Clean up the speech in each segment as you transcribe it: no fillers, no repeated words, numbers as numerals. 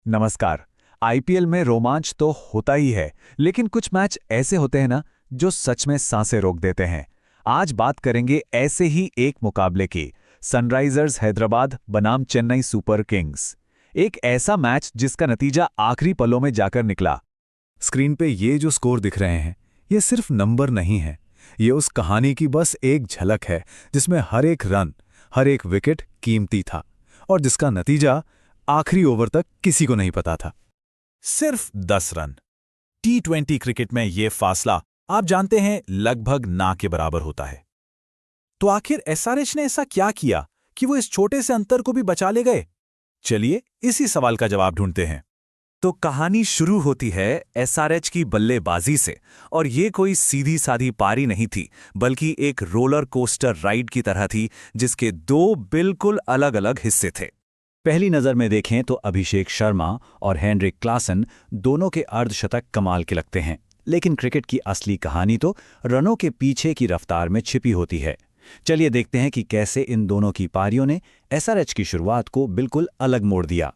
नमस्कार। आईपीएल में रोमांच तो होता ही है, लेकिन कुछ मैच ऐसे होते हैं ना जो सच में सांसें रोक देते हैं। आज बात करेंगे ऐसे ही एक मुकाबले की, सनराइजर्स हैदराबाद बनाम चेन्नई सुपर किंग्स। एक ऐसा मैच जिसका नतीजा आखिरी पलों में जाकर निकला। स्क्रीन पे ये जो स्कोर दिख रहे हैं, ये सिर्फ नंबर नहीं है, ये उस कहानी की बस एक झलक है जिसमें हर एक रन, हर एक विकेट कीमती था और जिसका नतीजा आखिरी ओवर तक किसी को नहीं पता था। सिर्फ 10 रन। टी20 क्रिकेट में यह फासला आप जानते हैं लगभग ना के बराबर होता है। तो आखिर एसआरएच ने ऐसा क्या किया कि वो इस छोटे से अंतर को भी बचा ले गए? चलिए इसी सवाल का जवाब ढूंढते हैं। तो कहानी शुरू होती है एसआरएच की बल्लेबाजी से, और ये कोई सीधी साधी पारी नहीं थी, बल्कि एक रोलर कोस्टर राइड की तरह थी जिसके दो बिल्कुल अलग अलग हिस्से थे। पहली नज़र में देखें तो अभिषेक शर्मा और हेनरिक क्लासन दोनों के अर्धशतक कमाल के लगते हैं, लेकिन क्रिकेट की असली कहानी तो रनों के पीछे की रफ्तार में छिपी होती है। चलिए देखते हैं कि कैसे इन दोनों की पारियों ने एसआरएच की शुरुआत को बिल्कुल अलग मोड़ दिया।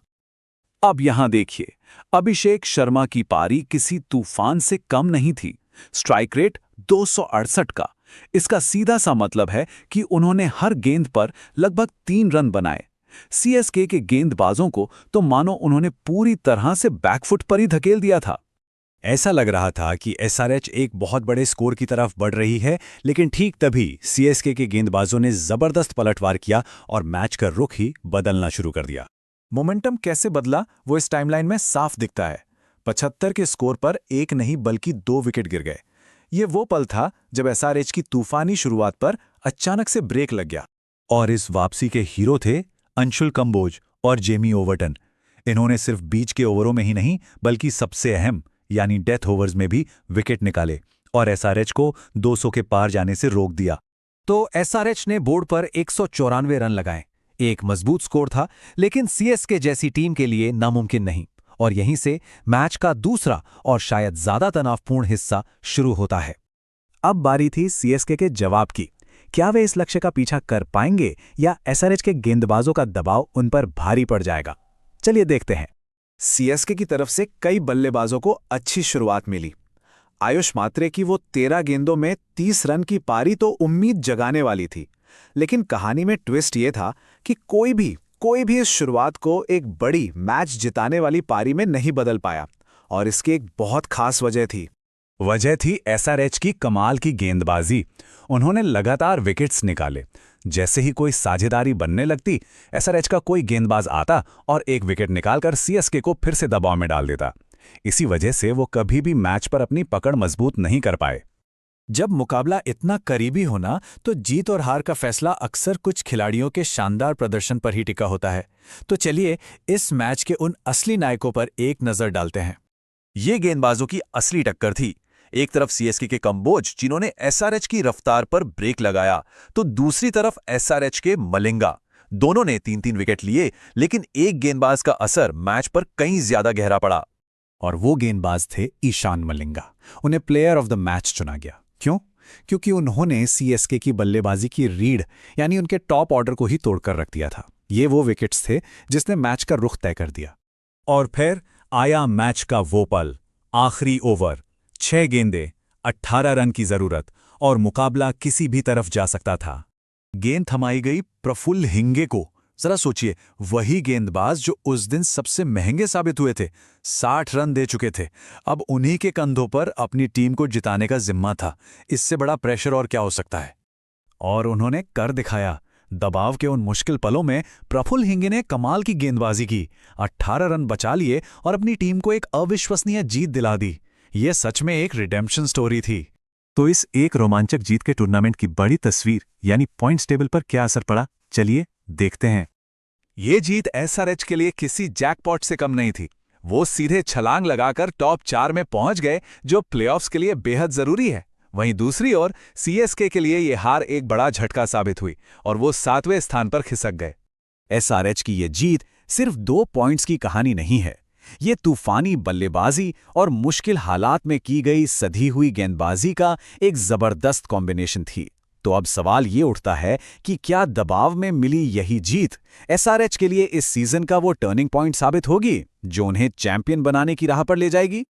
अब यहां देखिए, अभिषेक शर्मा की पारी किसी तूफान से कम नहीं थी। स्ट्राइक रेट 268 का। इसका सीधा सा मतलब है कि उन्होंने हर गेंद पर लगभग 3 रन बनाए। सीएसके के गेंदबाजों को तो मानो उन्होंने पूरी तरह से बैकफुट पर ही धकेल दिया था। ऐसा लग रहा था कि एसआरएच एक बहुत बड़े स्कोर की तरफ बढ़ रही है, लेकिन ठीक तभी सीएसके के गेंदबाजों ने जबरदस्त पलटवार किया और मैच का रुख ही बदलना शुरू कर दिया। मोमेंटम कैसे बदला वो इस टाइमलाइन में साफ दिखता है। 75 के स्कोर पर एक नहीं बल्कि 2 विकेट गिर गए। ये वो पल था जब एसआरएच की तूफानी शुरुआत पर अचानक से ब्रेक लग गया। और इस वापसी के हीरो थे अंशुल कंबोज और जेमी ओवरटन। इन्होंने सिर्फ बीच के ओवरों में ही नहीं, बल्कि सबसे अहम यानी डेथ ओवर्स में भी विकेट निकाले और एसआरएच को 200 के पार जाने से रोक दिया। तो एसआरएच ने बोर्ड पर 194 रन लगाए। एक मजबूत स्कोर था, लेकिन सीएसके जैसी टीम के लिए नामुमकिन नहीं। और यहीं से मैच का दूसरा और शायद ज्यादा तनावपूर्ण हिस्सा शुरू होता है। अब बारी थी सीएसके के जवाब की। क्या वे इस लक्ष्य का पीछा कर पाएंगे या एसआरएच के गेंदबाजों का दबाव उन पर भारी पड़ जाएगा? चलिए देखते हैं। सीएसके की तरफ से कई बल्लेबाजों को अच्छी शुरुआत मिली। आयुष मात्रे की वो 13 गेंदों में 30 रन की पारी तो उम्मीद जगाने वाली थी, लेकिन कहानी में ट्विस्ट ये था कि कोई भी इस शुरुआत को एक बड़ी मैच जिताने वाली पारी में नहीं बदल पाया, और इसकी एक बहुत खास वजह थी एसआरएच की कमाल की गेंदबाजी। उन्होंने लगातार विकेट्स निकाले। जैसे ही कोई साझेदारी बनने लगती, एसआरएच का कोई गेंदबाज आता और एक विकेट निकालकर सीएसके को फिर से दबाव में डाल देता। इसी वजह से वो कभी भी मैच पर अपनी पकड़ मजबूत नहीं कर पाए। जब मुकाबला इतना करीबी होना, तो जीत और हार का फैसला अक्सर कुछ खिलाड़ियों के शानदार प्रदर्शन पर ही टिका होता है। तो चलिए इस मैच के उन असली नायकों पर एक नजर डालते हैं। ये गेंदबाजों की असली टक्कर थी। एक तरफ सीएसके के कंबोज, जिन्होंने एसआरएच की रफ्तार पर ब्रेक लगाया, तो दूसरी तरफ एसआरएच के मलिंगा। दोनों ने 3-3 विकेट लिए, लेकिन एक गेंदबाज का असर मैच पर कहीं ज्यादा गहरा पड़ा। और वो गेंदबाज थे ईशान मलिंगा। उन्हें प्लेयर ऑफ द मैच चुना गया। क्यों? क्योंकि उन्होंने सीएसके की बल्लेबाजी की रीढ़ यानी उनके टॉप ऑर्डर को ही तोड़कर रख दिया था। ये वो विकेट्स थे जिसने मैच का रुख तय कर दिया। और फिर आया मैच का वो पल, आखिरी ओवर। 6 गेंदें, 18 रन की जरूरत, और मुकाबला किसी भी तरफ जा सकता था। गेंद थमाई गई प्रफुल्ल हिंगे को। जरा सोचिए, वही गेंदबाज जो उस दिन सबसे महंगे साबित हुए थे, 60 रन दे चुके थे। अब उन्हीं के कंधों पर अपनी टीम को जिताने का जिम्मा था। इससे बड़ा प्रेशर और क्या हो सकता है? और उन्होंने कर दिखाया। दबाव के उन मुश्किल पलों में प्रफुल्ल हिंगे ने कमाल की गेंदबाजी की, 18 रन बचा लिए और अपनी टीम को एक अविश्वसनीय जीत दिला दी। यह सच में एक रिडेम्पशन स्टोरी थी। तो इस एक रोमांचक जीत के टूर्नामेंट की बड़ी तस्वीर यानी पॉइंट्स टेबल पर क्या असर पड़ा, चलिए देखते हैं। ये जीत एसआरएच के लिए किसी जैकपॉट से कम नहीं थी। वो सीधे छलांग लगाकर टॉप 4 में पहुंच गए, जो प्लेऑफ्स के लिए बेहद जरूरी है। वहीं दूसरी ओर सीएसके के लिए ये हार एक बड़ा झटका साबित हुई और वो 7वें स्थान पर खिसक गए। एसआरएच की ये जीत सिर्फ 2 पॉइंट्स की कहानी नहीं है। ये तूफानी बल्लेबाजी और मुश्किल हालात में की गई सधी हुई गेंदबाजी का एक जबरदस्त कॉम्बिनेशन थी। तो अब सवाल ये उठता है कि क्या दबाव में मिली यही जीत एसआरएच के लिए इस सीजन का वो टर्निंग पॉइंट साबित होगी जो उन्हें चैंपियन बनाने की राह पर ले जाएगी।